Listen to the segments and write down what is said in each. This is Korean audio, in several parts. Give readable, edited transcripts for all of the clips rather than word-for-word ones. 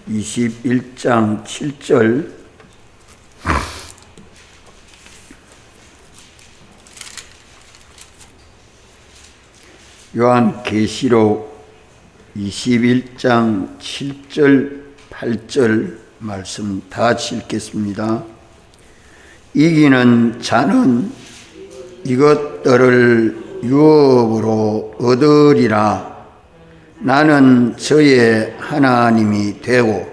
21장 7절 요한계시록 21장 7절 8절 말씀 다 같이 읽겠습니다. 이기는 자는 이것들을 유업으로 얻으리라. 나는 저의 하나님이 되고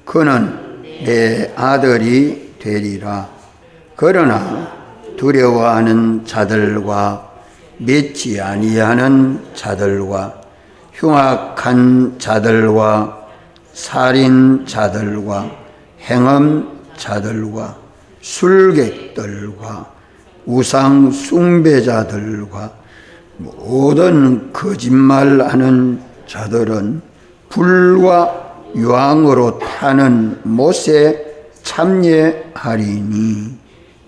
그는 내 아들이 되리라. 그러나 두려워하는 자들과 믿지 아니하는 자들과 흉악한 자들과 살인자들과 행음자들과 술객들과 우상 숭배자들과 모든 거짓말하는 자들은 불과 유황으로 타는 못에 참여하리니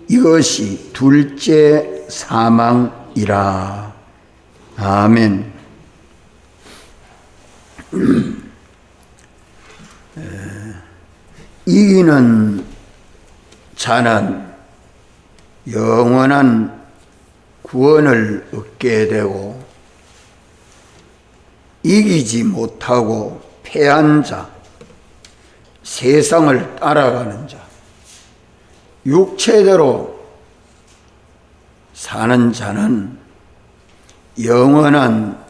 이것이 둘째 사망이라. 아멘. 이기는 자는 영원한 구원을 얻게 되고, 이기지 못하고 패한 자, 세상을 따라가는 자, 육체대로 사는 자는 영원한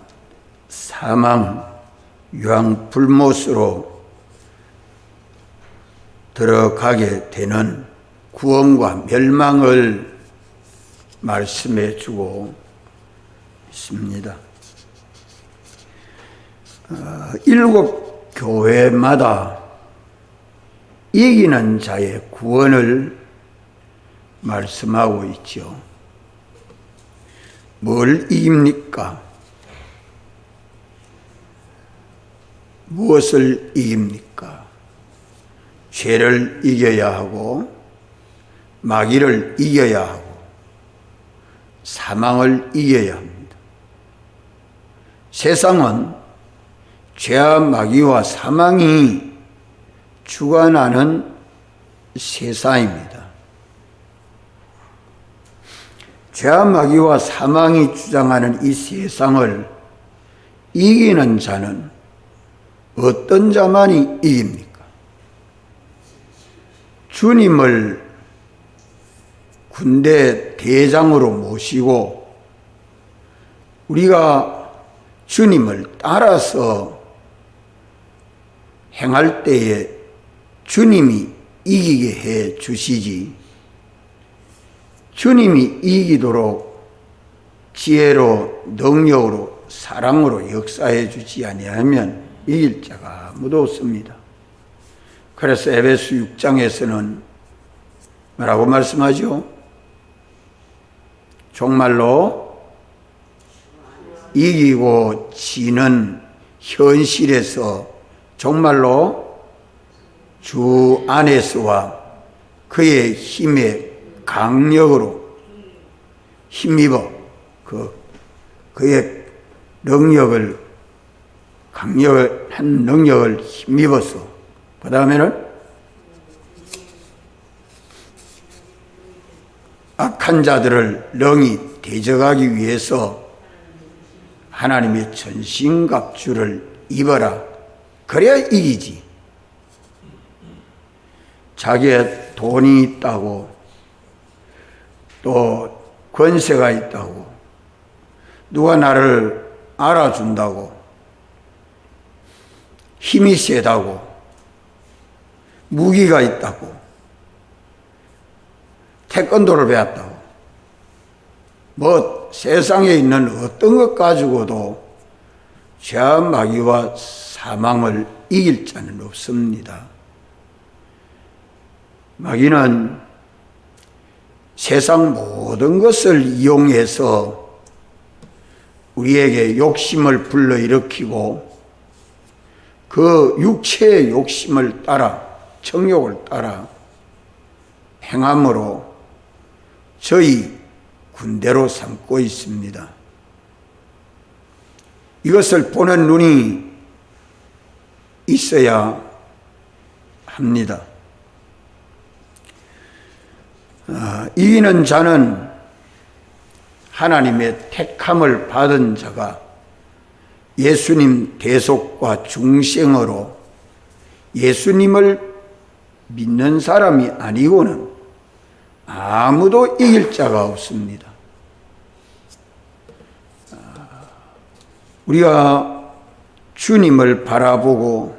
사망, 유황불못으로 들어가게 되는 구원과 멸망을 말씀해 주고 있습니다. 일곱 교회마다 이기는 자의 구원을 말씀하고 있죠. 뭘 이깁니까? 무엇을 이깁니까? 죄를 이겨야 하고, 마귀를 이겨야 하고, 사망을 이겨야 합니다. 세상은 죄와 마귀와 사망이 주관하는 세상입니다. 죄와 마귀와 사망이 주장하는 이 세상을 이기는 자는 어떤 자만이 이깁니까? 주님을 군대 대장으로 모시고 우리가 주님을 따라서 행할 때에 주님이 이기게 해 주시지, 주님이 이기도록 지혜로, 능력으로, 사랑으로 역사해 주지 아니하면 이길 자가 아무도 없습니다. 그래서 에베소 6장에서는 뭐라고 말씀하죠? 정말로 이기고 지는 현실에서 정말로 주 안에서와 그의 힘의 강력으로 힘입어 그의 능력을, 강력한 능력을 힘입어서 그 다음에는 악한 자들을 능히 대적하기 위해서 하나님의 전신갑주를 입어라. 그래야 이기지. 자기의 돈이 있다고, 또 권세가 있다고, 누가 나를 알아준다고, 힘이 세다고, 무기가 있다고, 태권도를 배웠다고, 뭐 세상에 있는 어떤 것 가지고도 죄와 마귀와 사망을 이길 자는 없습니다. 마귀는 세상 모든 것을 이용해서 우리에게 욕심을 불러일으키고 그 육체의 욕심을 따라, 정욕을 따라 행함으로 저희 군대로 삼고 있습니다. 이것을 보는 눈이 있어야 합니다. 이기는 자는 하나님의 택함을 받은 자가 예수님 대속과 중생으로 예수님을 믿는 사람이 아니고는 아무도 이길 자가 없습니다. 우리가 주님을 바라보고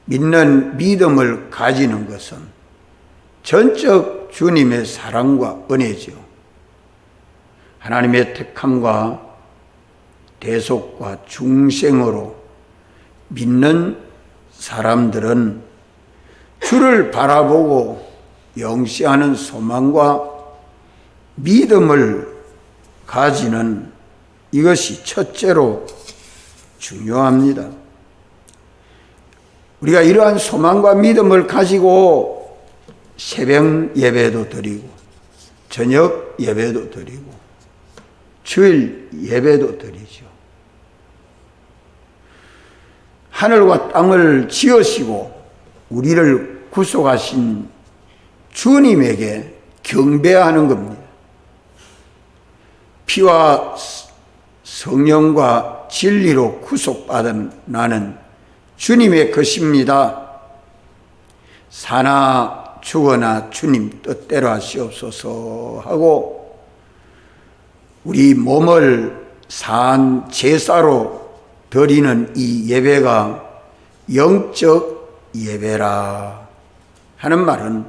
믿는 믿음을 가지는 것은 전적 주님의 사랑과 은혜죠. 하나님의 택함과 대속과 중생으로 믿는 사람들은 주를 바라보고 영시하는 소망과 믿음을 가지는 이것이 첫째로 중요합니다. 우리가 이러한 소망과 믿음을 가지고 새벽 예배도 드리고 저녁 예배도 드리고 주일 예배도 드리죠. 하늘과 땅을 지으시고 우리를 구속하신 주님에게 경배하는 겁니다. 피와 성령과 진리로 구속받은 나는 주님의 것입니다. 사나 죽어나 주님 뜻대로 하시옵소서 하고 우리 몸을 산 제사로 드리는 이 예배가 영적 예배라 하는 말은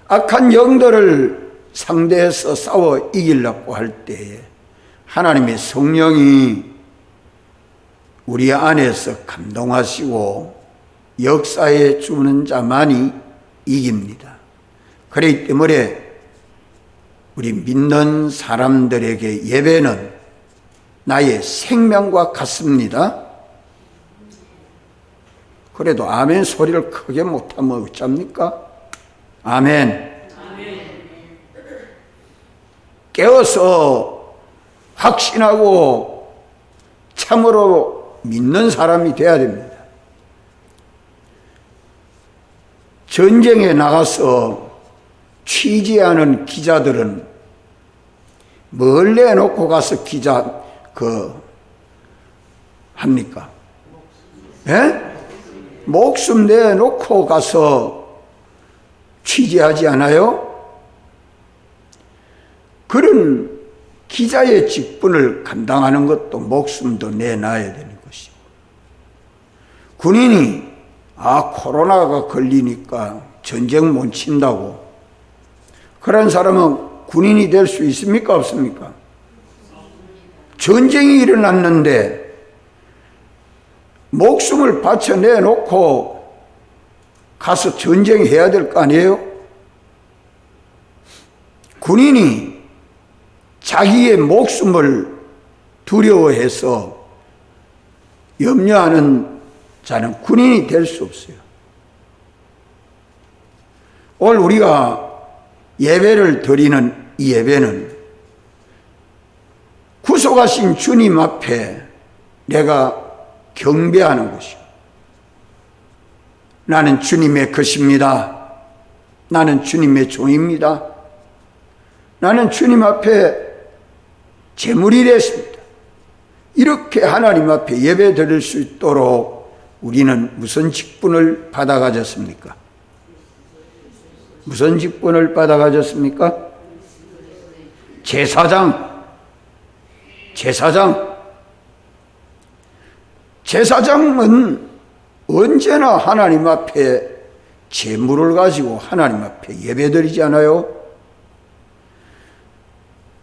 악한 영들을 상대해서 싸워 이기려고 할 때에 하나님의 성령이 우리 안에서 감동하시고 역사에 주는 자만이 이깁니다. 그렇기 때문에 우리 믿는 사람들에게 예배는 나의 생명과 같습니다. 그래도 아멘 소리를 크게 못하면 어쩝니까? 아멘. 깨어서 확신하고 참으로 믿는 사람이 돼야 됩니다. 전쟁에 나가서 취재하는 기자들은 뭘 내놓고 가서 합니까? 예? 목숨 내놓고 가서 취재하지 않아요? 그런 기자의 직분을 감당하는 것도 목숨도 내놔야 되는 것이고, 군인이 코로나가 걸리니까 전쟁 못 친다고 그런 사람은 군인이 될 수 있습니까? 없습니까? 전쟁이 일어났는데 목숨을 바쳐 내놓고 가서 전쟁해야 될 거 아니에요? 군인이 자기의 목숨을 두려워해서 염려하는 자는 군인이 될 수 없어요. 오늘 우리가 예배를 드리는 이 예배는 구속하신 주님 앞에 내가 경배하는 것이고, 나는 주님의 것입니다. 나는 주님의 종입니다. 나는 주님 앞에 제물이 됐습니다. 이렇게 하나님 앞에 예배 드릴 수 있도록 우리는 무슨 직분을 받아 가졌습니까? 무슨 직분을 받아 가졌습니까? 제사장. 제사장은 언제나 하나님 앞에 제물을 가지고 하나님 앞에 예배드리지 않아요?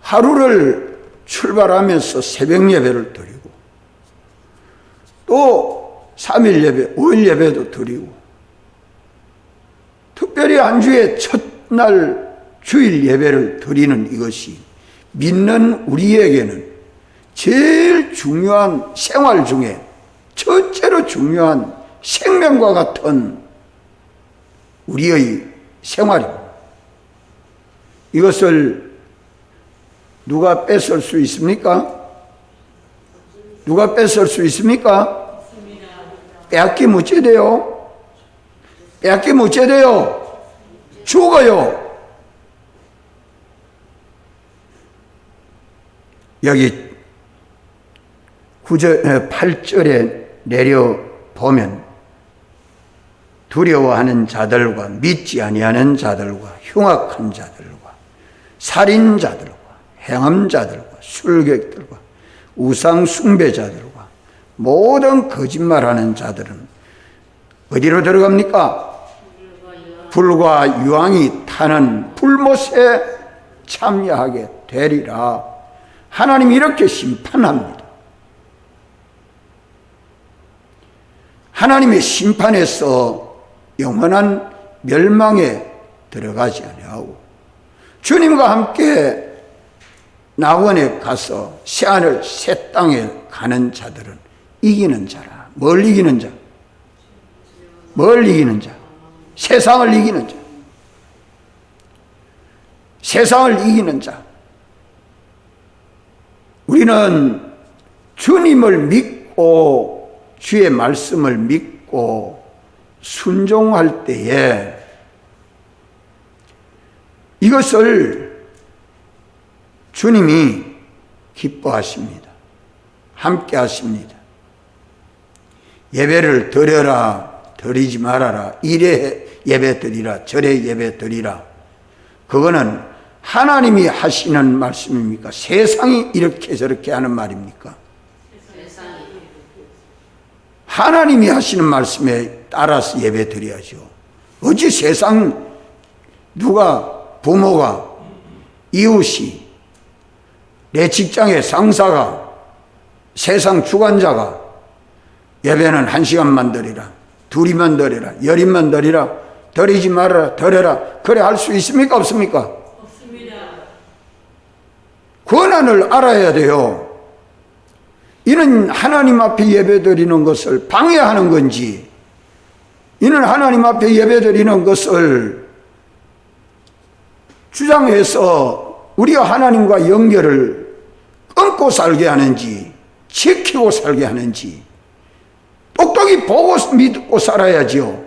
하루를 출발하면서 새벽 예배를 드리고 또 3일 예배, 5일 예배도 드리고 특별히 한 주의 첫날 주일 예배를 드리는 이것이 믿는 우리에게는 제일 중요한 생활 중에 첫째로 중요한 생명과 같은 우리의 생활입니다. 이것을 누가 뺏을 수 있습니까? 누가 뺏을 수 있습니까? 빼앗기면 어찌 돼요? 뺏기면 어째 돼요? 죽어요. 여기 8절에 내려보면 두려워하는 자들과 믿지 아니하는 자들과 흉악한 자들과 살인자들과 행음자들과 술객들과 우상 숭배자들과 모든 거짓말하는 자들은 어디로 들어갑니까? 불과 유황이 타는 불못에 참여하게 되리라. 하나님이 이렇게 심판합니다. 하나님의 심판에서 영원한 멸망에 들어가지 아니하고 주님과 함께 낙원에 가서 새하늘 새 땅에 가는 자들은 이기는 자라. 뭘 이기는 자? 뭘 이기는 자? 세상을 이기는 자. 세상을 이기는 자. 우리는 주님을 믿고 주의 말씀을 믿고 순종할 때에 이것을 주님이 기뻐하십니다. 함께 하십니다. 예배를 드려라, 드리지 말아라, 이래 예배 드리라, 저래 예배 드리라. 그거는 하나님이 하시는 말씀입니까? 세상이 이렇게 저렇게 하는 말입니까? 하나님이 하시는 말씀에 따라서 예배 드려야죠. 어찌 세상 누가 부모가 이웃이 내 직장의 상사가 세상 주관자가 예배는 1시간만 드리라, 2이만 드리라, 10인만 드리라, 드리지 말아라, 드려라, 그래 할 수 있습니까? 없습니까? 없습니다. 권한을 알아야 돼요. 이는 하나님 앞에 예배 드리는 것을 방해하는 건지, 이는 하나님 앞에 예배 드리는 것을 주장해서 우리가 하나님과 연결을 끊고 살게 하는지, 지키고 살게 하는지, 똑똑히 보고 믿고 살아야지요.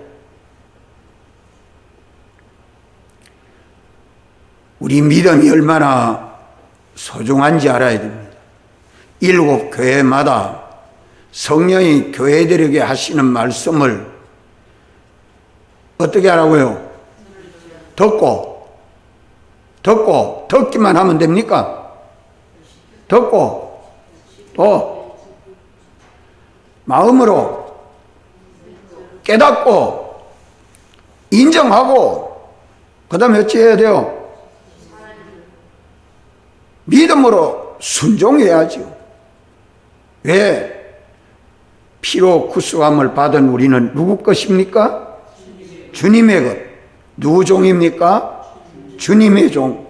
우리 믿음이 얼마나 소중한지 알아야 됩니다. 7 교회마다 성령이 교회들에게 하시는 말씀을 어떻게 하라고요? 듣기만 하면 됩니까? 듣고 또 마음으로 깨닫고 인정하고 그 다음에 어찌 해야 돼요? 믿음으로 순종해야죠. 왜? 피로 구속함을 받은 우리는 누구 것입니까? 주님의 것. 누구 종입니까? 주님의 종.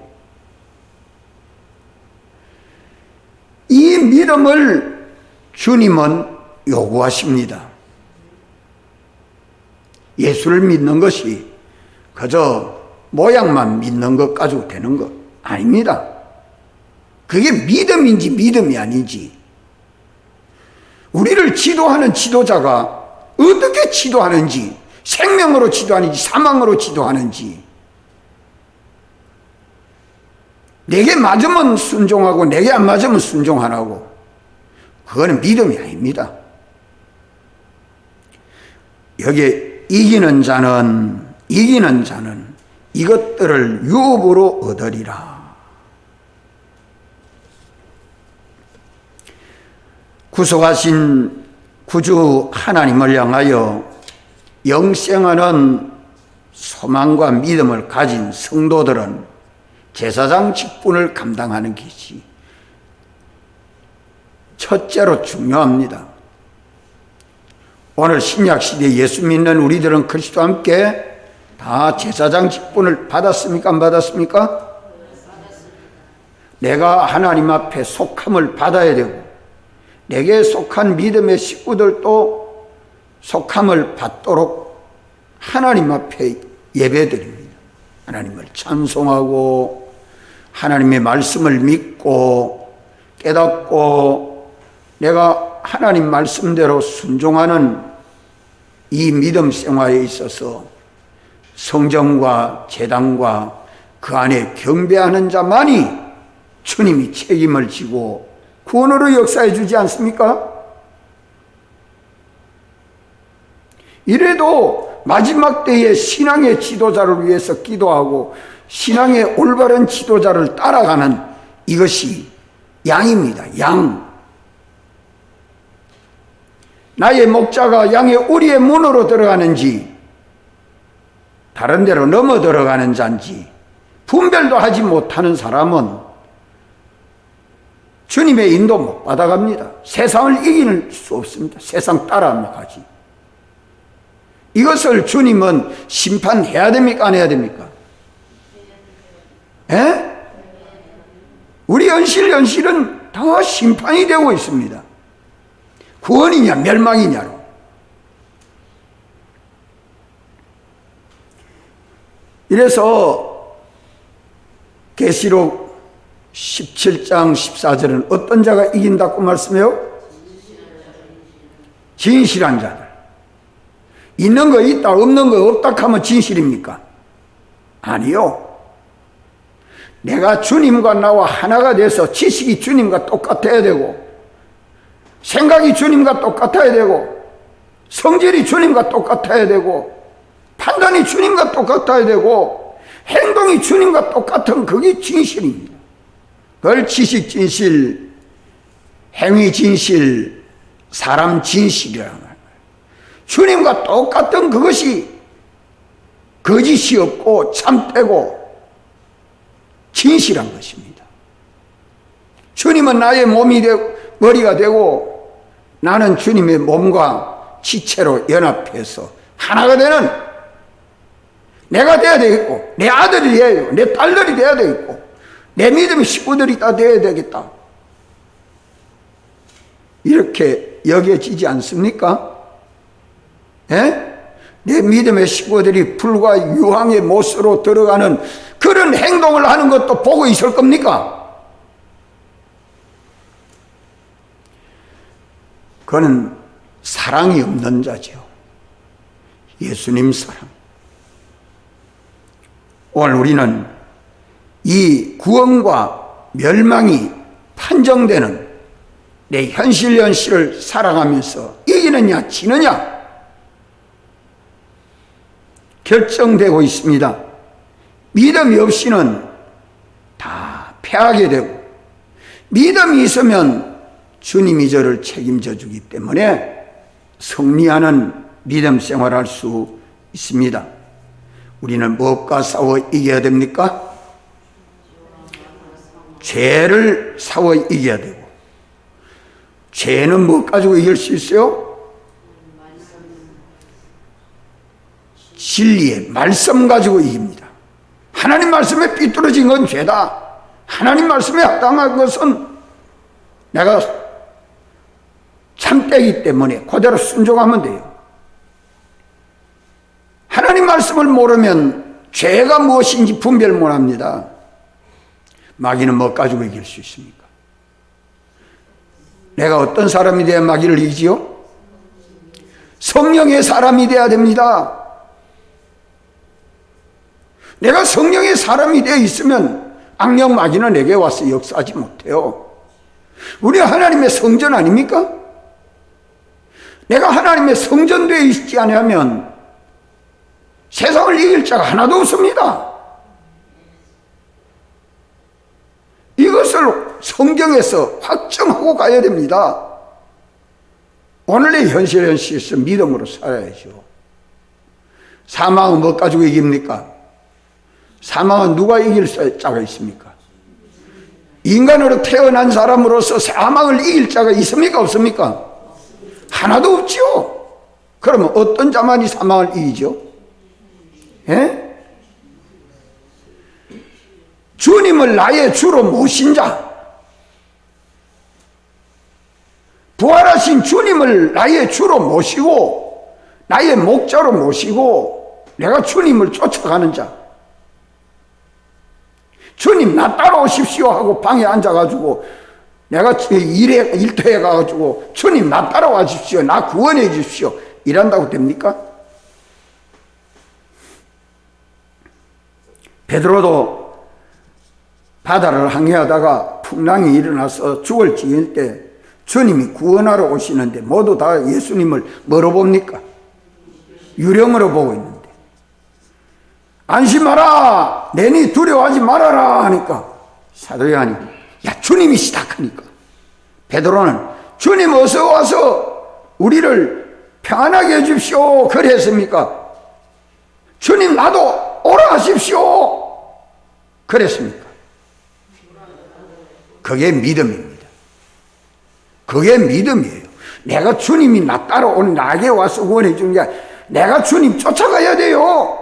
이 믿음을 주님은 요구하십니다. 예수를 믿는 것이 그저 모양만 믿는 것 가지고 되는 것 아닙니다. 그게 믿음인지 믿음이 아닌지, 우리를 지도하는 지도자가 어떻게 지도하는지, 생명으로 지도하는지 사망으로 지도하는지, 내게 맞으면 순종하고 내게 안 맞으면 순종 안 하고, 그거는 믿음이 아닙니다. 여기에 이기는 자는 이것들을 유업으로 얻으리라. 구속하신 구주 하나님을 향하여 영생하는 소망과 믿음을 가진 성도들은 제사장 직분을 감당하는 것이 첫째로 중요합니다. 오늘 신약시대에 예수 믿는 우리들은 그리스도와 함께 다 제사장 직분을 받았습니까? 안 받았습니까? 내가 하나님 앞에 속함을 받아야 되고, 내게 속한 믿음의 식구들도 속함을 받도록 하나님 앞에 예배드립니다. 하나님을 찬송하고 하나님의 말씀을 믿고 깨닫고 내가 하나님 말씀대로 순종하는 이 믿음 생활에 있어서 성전과 제단과 그 안에 경배하는 자만이 주님이 책임을 지고 구원으로 역사해 주지 않습니까? 이래도 마지막 때에 신앙의 지도자를 위해서 기도하고 신앙의 올바른 지도자를 따라가는 이것이 양입니다. 양. 나의 목자가 양의 우리의 문으로 들어가는지 다른 데로 넘어 들어가는 자인지 분별도 하지 못하는 사람은 주님의 인도 못 받아갑니다. 세상을 이길 수 없습니다. 세상 따라하며 가지. 이것을 주님은 심판해야 됩니까? 안 해야 됩니까? 예? 우리 현실은 다 심판이 되고 있습니다. 구원이냐 멸망이냐로. 이래서 계시록 17장 14절은 어떤 자가 이긴다고 말씀해요? 진실한 자들. 있는 거 있다 없는 거 없다 하면 진실입니까? 아니요. 내가 주님과 나와 하나가 돼서 지식이 주님과 똑같아야 되고 생각이 주님과 똑같아야 되고 성질이 주님과 똑같아야 되고 판단이 주님과 똑같아야 되고 행동이 주님과 똑같은 그게 진실입니다. 그걸 지식 진실, 행위 진실, 사람 진실이라는 거예요. 주님과 똑같은 그것이 거짓이 없고 참되고 진실한 것입니다. 주님은 나의 몸이 되고 머리가 되고 나는 주님의 몸과 지체로 연합해서 하나가 되는 내가 돼야 되겠고 내 아들이 돼야 되고 내 딸들이 돼야 되겠고 내 믿음의 식구들이 다 돼야 되겠다. 이렇게 여겨지지 않습니까? 예? 내 믿음의 식구들이 불과 유황의 못으로 들어가는 그런 행동을 하는 것도 보고 있을 겁니까? 그는 사랑이 없는 자죠. 예수님 사랑. 오늘 우리는 이 구원과 멸망이 판정되는 내 현실을 살아가면서 이기느냐 지느냐 결정되고 있습니다. 믿음이 없이는 다 패하게 되고 믿음이 있으면 주님이 저를 책임져 주기 때문에 승리하는 믿음 생활할 수 있습니다. 우리는 무엇과 싸워 이겨야 됩니까? 죄를 싸워 이겨야 되고 죄는 무엇 가지고 이길 수 있어요? 진리의 말씀 가지고 이깁니다. 하나님 말씀에 삐뚤어진 건 죄다. 하나님 말씀에 합당한 것은 내가 참되기 때문에 그대로 순종하면 돼요. 하나님 말씀을 모르면 죄가 무엇인지 분별 못합니다. 마귀는 뭐 가지고 이길 수 있습니까? 내가 어떤 사람이 돼야 마귀를 이기지요? 성령의 사람이 돼야 됩니다. 내가 성령의 사람이 되어 있으면 악령 마귀는 내게 와서 역사하지 못해요. 우리 하나님의 성전 아닙니까? 내가 하나님의 성전 되어 있지 않으면 세상을 이길 자가 하나도 없습니다. 이것을 성경에서 확정하고 가야 됩니다. 오늘의 현실에서 믿음으로 살아야죠. 사망은 뭐 가지고 이깁니까? 사망은 누가 이길 자가 있습니까? 인간으로 태어난 사람으로서 사망을 이길 자가 있습니까? 없습니까? 하나도 없지요. 그러면 어떤 자만이 사망을 이기죠? 예? 주님을 나의 주로 모신 자, 부활하신 주님을 나의 주로 모시고 나의 목자로 모시고 내가 주님을 쫓아가는 자, 주님 나 따라오십시오 하고 방에 앉아가지고 내가 일터에 가가지고 주님 나 따라와 주십시오, 나 구원해 주십시오 이란다고 됩니까? 베드로도 바다를 항해하다가 풍랑이 일어나서 죽을 지길 때 주님이 구원하러 오시는데 모두 다 예수님을 뭐로 봅니까? 유령으로 보고 있는데, 안심하라, 내니 두려워하지 말아라 하니까 사도 요한이 야 주님이시다 하니까 베드로는 주님 어서 와서 우리를 평안하게 해주십시오 그랬습니까? 주님 나도 오라 하십시오 그랬습니까? 그게 믿음입니다. 그게 믿음이에요. 내가 주님이 나 따라오는 나에게 와서 구원해 주는 게 아니라 내가 주님 쫓아가야 돼요.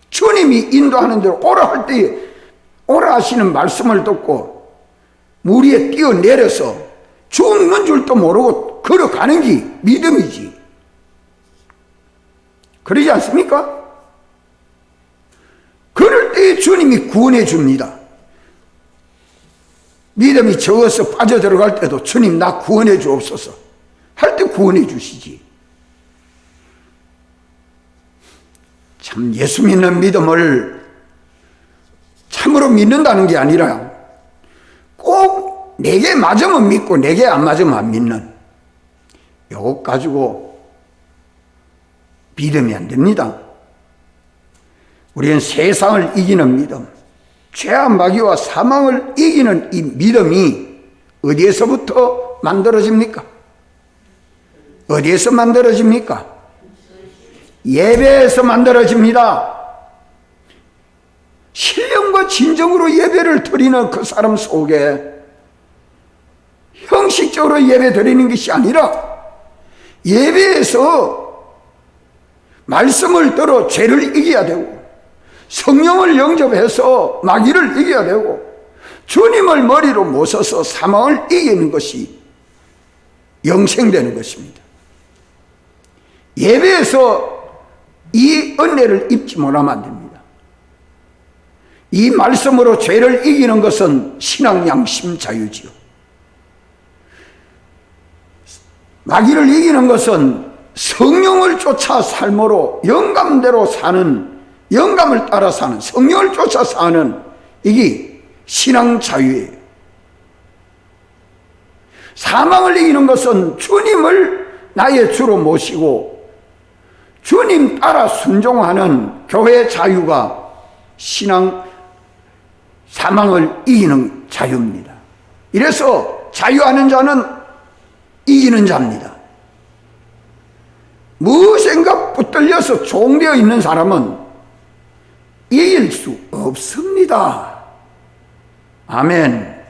주님이 인도하는 대로 오라 할 때 오라 하시는 말씀을 듣고 물 위에 뛰어내려서 죽는 줄도 모르고 걸어가는 게 믿음이지. 그러지 않습니까? 그럴 때 주님이 구원해 줍니다. 믿음이 적어서 빠져들어갈 때도 주님 나 구원해 주옵소서 할 때 구원해 주시지. 참 예수 믿는 믿음을 참으로 믿는다는 게 아니라 꼭 내게 맞으면 믿고 내게 안 맞으면 안 믿는, 이것 가지고 믿음이 안 됩니다. 우리는 세상을 이기는 믿음, 죄와 마귀와 사망을 이기는 이 믿음이 어디에서부터 만들어집니까? 어디에서 만들어집니까? 예배에서 만들어집니다. 신령과 진정으로 예배를 드리는 그 사람 속에 형식적으로 예배 드리는 것이 아니라 예배에서 말씀을 들어 죄를 이겨야 되고 성령을 영접해서 마귀를 이겨야 되고 주님을 머리로 모셔서 사망을 이기는 것이 영생되는 것입니다. 예배에서 이 은혜를 입지 못하면 안 됩니다. 이 말씀으로 죄를 이기는 것은 신앙 양심 자유지요. 마귀를 이기는 것은 성령을 쫓아 삶으로 영감대로 사는, 영감을 따라 사는, 성령을 쫓아 사는, 이게 신앙 자유예요. 사망을 이기는 것은 주님을 나의 주로 모시고 주님 따라 순종하는 교회의 자유가 신앙, 사망을 이기는 자유입니다. 이래서 자유하는 자는 이기는 자입니다. 무엇인가 붙들려서 종되어 있는 사람은 이길 수 없습니다. 아멘.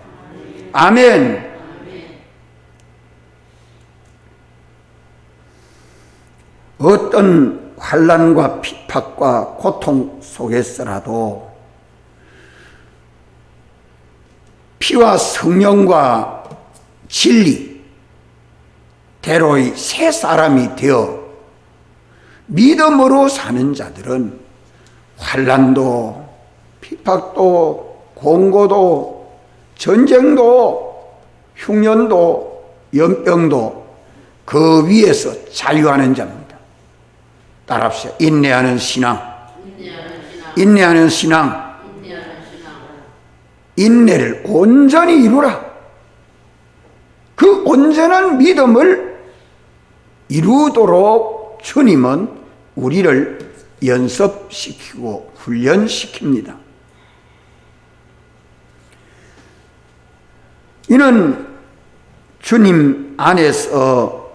아멘. 어떤 환난과 핍박과 고통 속에서라도 피와 성령과 진리 대로의 새 사람이 되어 믿음으로 사는 자들은 환난도 핍박도 공고도 전쟁도 흉년도 연병도 그 위에서 자유하는 자입니다. 따라합시다. 인내하는 신앙. 인내하는 신앙. 인내를 온전히 이루라. 그 온전한 믿음을 이루도록 주님은 우리를 연습시키고 훈련시킵니다. 이는 주님 안에서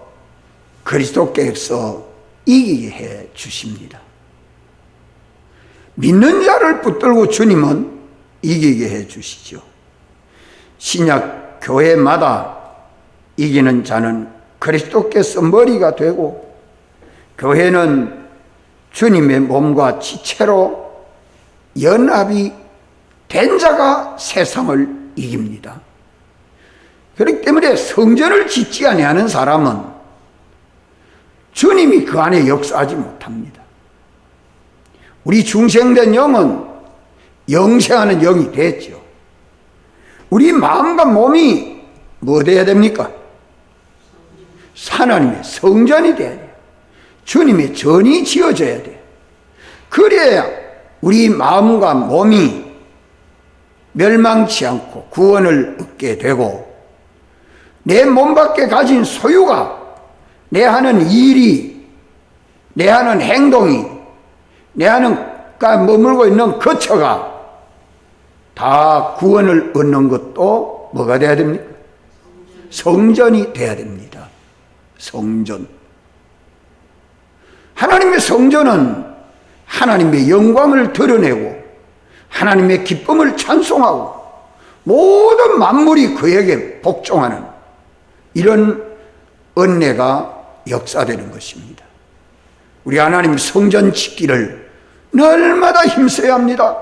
그리스도께서 이기게 해 주십니다. 믿는 자를 붙들고 주님은 이기게 해 주시죠. 신약 교회마다 이기는 자는 그리스도께서 머리가 되고 교회는 주님의 몸과 지체로 연합이 된 자가 세상을 이깁니다. 그렇기 때문에 성전을 짓지 아니하는 사람은 주님이 그 안에 역사하지 못합니다. 우리 중생된 영은 영생하는 영이 됐죠. 우리 마음과 몸이 뭐 돼야 됩니까? 하나님의 성전이 돼야 돼요. 주님의 전이 지어져야 돼요. 그래야 우리 마음과 몸이 멸망치 않고 구원을 얻게 되고, 내 몸 밖에 가진 소유가, 내 하는 일이, 내 하는 행동이, 내 하는 머물고 있는 거처가 다 구원을 얻는 것도 뭐가 돼야 됩니까? 성전이 돼야 됩니다. 성전. 하나님의 성전은 하나님의 영광을 드러내고 하나님의 기쁨을 찬송하고 모든 만물이 그에게 복종하는 이런 은혜가 역사되는 것입니다. 우리 하나님 성전 짓기를 날마다 힘써야 합니다.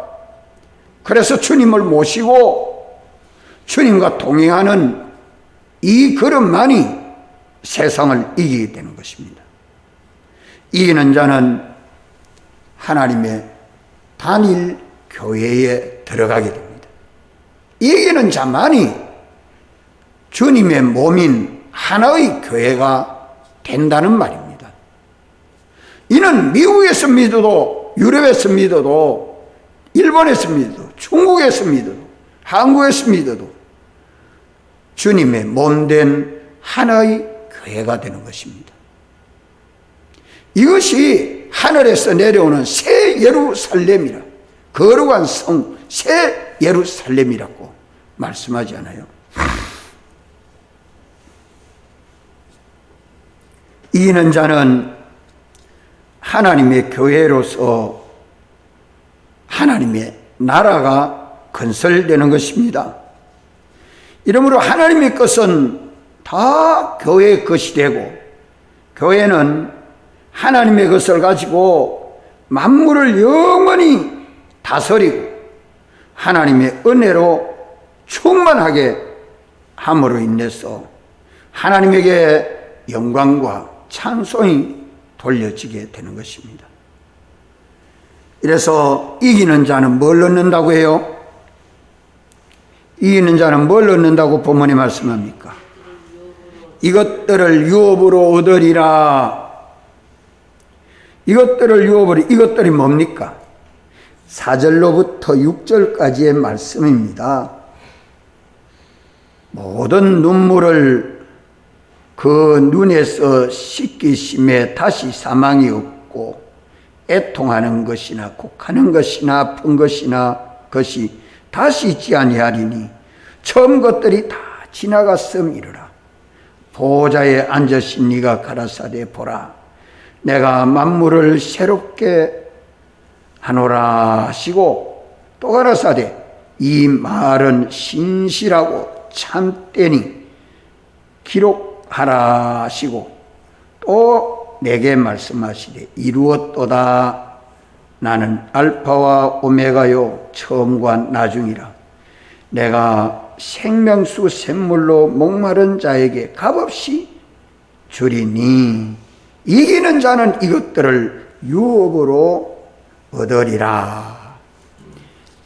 그래서 주님을 모시고 주님과 동행하는 이 걸음만이 세상을 이기게 되는 것입니다. 이기는 자는 하나님의 단일 교회에 들어가게 됩니다. 이기는 자만이 주님의 몸인 하나의 교회가 된다는 말입니다. 이는 미국에서 믿어도, 유럽에서 믿어도, 일본에서 믿어도, 중국에서 믿어도, 한국에서 믿어도 주님의 몸된 하나의 교회가 되는 것입니다. 이것이 하늘에서 내려오는 새 예루살렘이라, 거룩한 성, 새 예루살렘이라고 말씀하지 않아요? 이기는 자는 하나님의 교회로서 하나님의 나라가 건설되는 것입니다. 이러므로 하나님의 것은 다 교회의 것이 되고, 교회는 하나님의 것을 가지고 만물을 영원히 다스리고 하나님의 은혜로 충만하게 함으로 인해서 하나님에게 영광과 찬송이 돌려지게 되는 것입니다. 이래서 이기는 자는 뭘 얻는다고 해요? 이기는 자는 뭘 얻는다고 본문에 말씀합니까? 이것들을 유업으로 얻으리라. 이것들을 유업으로, 이것들이 뭡니까? 4절로부터 6절까지의 말씀입니다. 모든 눈물을 그 눈에서 씻기심에 다시 사망이 없고, 애통하는 것이나 곡하는 것이나 아픈 것이나 것이 다시 있지 아니하리니 처음 것들이 다 지나갔음이로라. 보좌에 앉으신 이가 가라사대 보라, 내가 만물을 새롭게 하노라 하시고, 또 가라사대 이 말은 신실하고 참되니 기록하라 하시고, 또 내게 말씀하시되 이루었도다. 나는 알파와 오메가요 처음과 나중이라. 내가 생명수 샘물로 목마른 자에게 값없이 주리니 이기는 자는 이것들을 유업으로 얻으리라.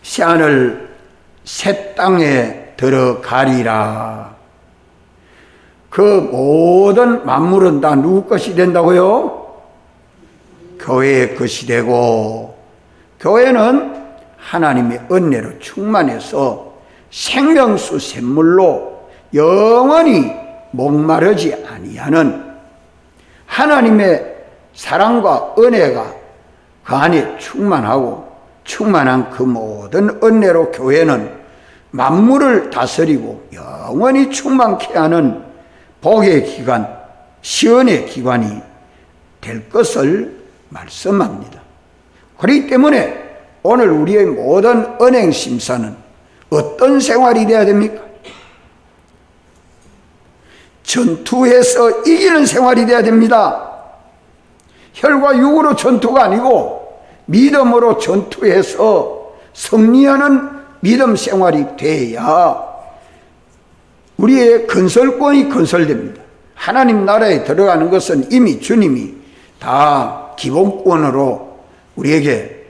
새하늘 새 땅에 들어가리라. 그 모든 만물은 다 누구 것이 된다고요? 교회의 것이 되고, 교회는 하나님의 은혜로 충만해서 생명수 샘물로 영원히 목마르지 아니하는 하나님의 사랑과 은혜가 그 안에 충만하고, 충만한 그 모든 은혜로 교회는 만물을 다스리고 영원히 충만케 하는 복의 기관, 시언의 기관이 될 것을 말씀합니다. 그렇기 때문에 오늘 우리의 모든 은행 심사는 어떤 생활이 되어야 됩니까? 전투해서 이기는 생활이 되어야 됩니다. 혈과 육으로 전투가 아니고 믿음으로 전투해서 승리하는 믿음 생활이 돼야 우리의 건설권이 건설됩니다. 하나님 나라에 들어가는 것은 이미 주님이 다 기본권으로 우리에게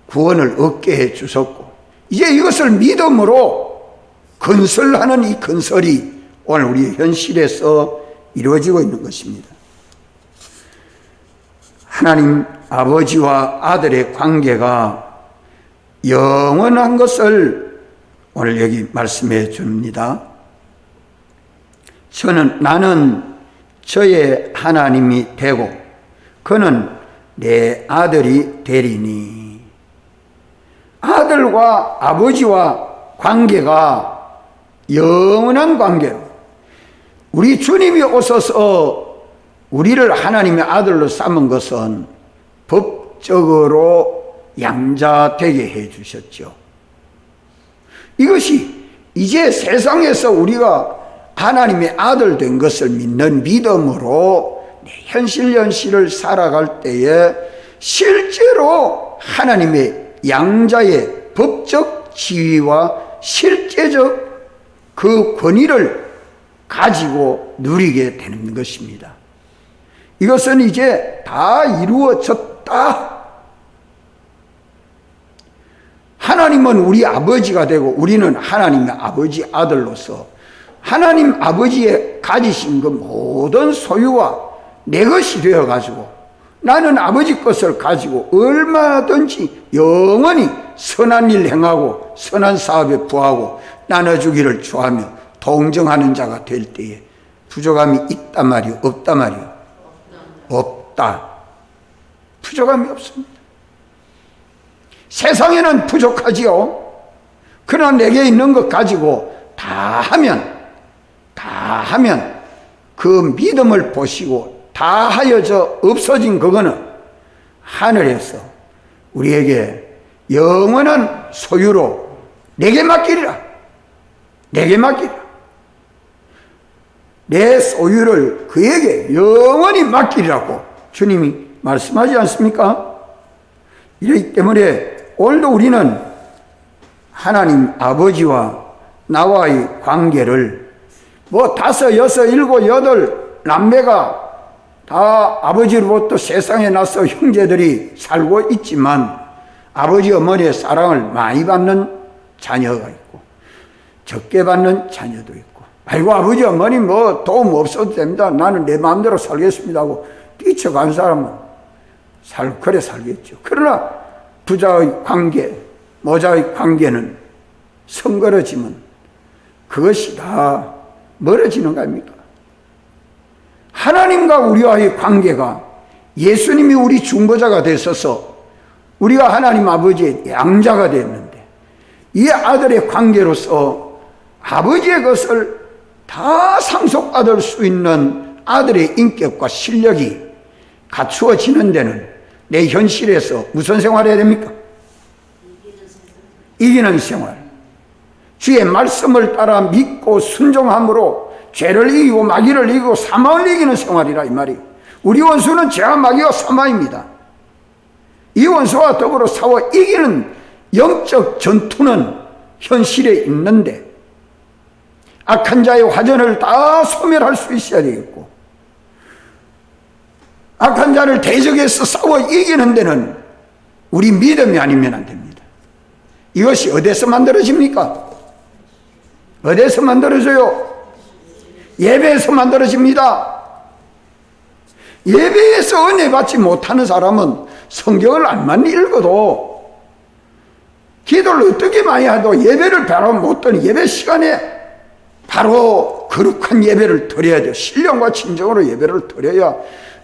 구원을 얻게 해 주셨고, 이제 이것을 믿음으로 건설하는 이 건설이 오늘 우리의 현실에서 이루어지고 있는 것입니다. 하나님 아버지와 아들의 관계가 영원한 것을 오늘 여기 말씀해 줍니다. 나는 저의 하나님이 되고 그는 내 아들이 되리니. 아들과 아버지와 관계가 영원한 관계로, 우리 주님이 오셔서 우리를 하나님의 아들로 삼은 것은 법적으로 양자되게 해 주셨죠. 이것이 이제 세상에서 우리가 하나님의 아들 된 것을 믿는 믿음으로 현실을 살아갈 때에 실제로 하나님의 양자의 법적 지위와 실제적 그 권위를 가지고 누리게 되는 것입니다. 이것은 이제 다 이루어졌다. 하나님은 우리 아버지가 되고 우리는 하나님의 아버지 아들로서 하나님 아버지의 가지신 그 모든 소유가 내 것이 되어가지고 나는 아버지 것을 가지고 얼마든지 영원히 선한 일 행하고 선한 사업에 부하고 나눠주기를 좋아하며 동정하는 자가 될 때에 부족함이 있단 말이요? 없단 말이요? 없다. 부족함이 없습니다. 세상에는 부족하지요. 그러나 내게 있는 것 가지고 다 하면 그 믿음을 보시고 다 하여져 없어진 그거는 하늘에서 우리에게 영원한 소유로 내게 맡기리라. 내게 맡기리라. 내 소유를 그에게 영원히 맡기리라고 주님이 말씀하지 않습니까? 이렇기 때문에 오늘도 우리는 하나님 아버지와 나와의 관계를 5, 6, 7, 8 남매가 다 아버지로부터 세상에 나서 형제들이 살고 있지만 아버지 어머니의 사랑을 많이 받는 자녀가 있고 적게 받는 자녀도 있고, 아이고 아버지 어머니 뭐 도움 없어도 됩니다, 나는 내 마음대로 살겠습니다 하고 뛰쳐간 사람은 그래 살겠죠. 그러나 부자의 관계, 모자의 관계는 성걸어지면 그것이 다 멀어지는 거 아닙니까? 하나님과 우리와의 관계가 예수님이 우리 중보자가 되셔서 우리가 하나님 아버지의 양자가 됐는데 이 아들의 관계로서 아버지의 것을 다 상속받을 수 있는 아들의 인격과 실력이 갖추어지는 데는 내 현실에서 무슨 생활을 해야 됩니까? 이기는 생활. 주의 말씀을 따라 믿고 순종함으로 죄를 이기고 마귀를 이기고 사망을 이기는 생활이라 이 말이에요. 우리 원수는 죄와 마귀와 사망입니다. 이 원수와 더불어 싸워 이기는 영적 전투는 현실에 있는데 악한 자의 화전을 다 소멸할 수 있어야 되겠고, 악한 자를 대적해서 싸워 이기는 데는 우리 믿음이 아니면 안 됩니다. 이것이 어디서 만들어집니까? 어디서 만들어져요? 예배에서 만들어집니다. 예배에서 은혜 받지 못하는 사람은 성경을 안 많이 읽어도 기도를 어떻게 많이 해도 예배를 바로 못 드는, 예배 시간에 바로 거룩한 예배를 드려야 돼요. 신령과 진정으로 예배를 드려야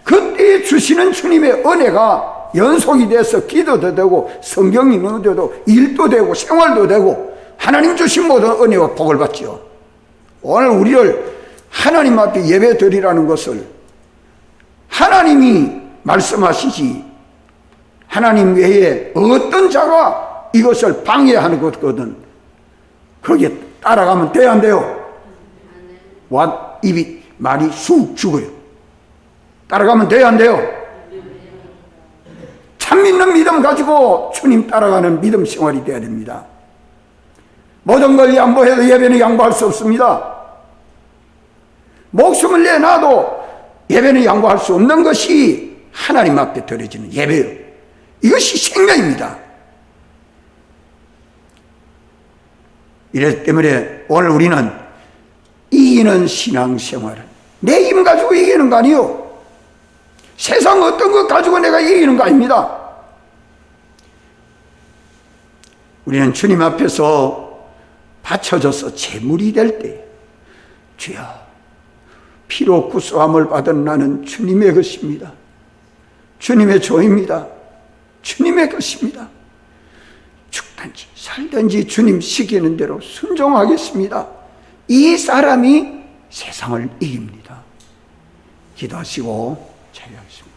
그때 주시는 주님의 은혜가 연속이 돼서 기도도 되고 성경 읽는 데도 일도 되고 생활도 되고 하나님 주신 모든 은혜와 복을 받죠. 오늘 우리를 하나님 앞에 예배 드리라는 것을 하나님이 말씀하시지 하나님 외에 어떤 자가 이것을 방해하는 것거든 거기에 따라가면 돼야 안 돼요? 입이 말이 쑥 죽어요. 따라가면 돼야 안 돼요? 참 믿는 믿음 가지고 주님 따라가는 믿음 생활이 돼야 됩니다. 모든 걸 양보해도 예배는 양보할 수 없습니다. 목숨을 내놔도 예배는 양보할 수 없는 것이 하나님 앞에 드려지는 예배예요. 이것이 생명입니다. 이랬기 때문에 오늘 우리는 이기는 신앙생활을 내 힘 가지고 이기는 거 아니요. 세상 어떤 것 가지고 내가 이기는 거 아닙니다. 우리는 주님 앞에서 바쳐져서 제물이 될 때, 주여, 피로 구수함을 받은 나는 주님의 것입니다. 주님의 조입니다. 주님의 것입니다. 죽든지 살든지 주님 시키는 대로 순종하겠습니다. 이 사람이 세상을 이깁니다. 기도하시고 자유하겠습니다.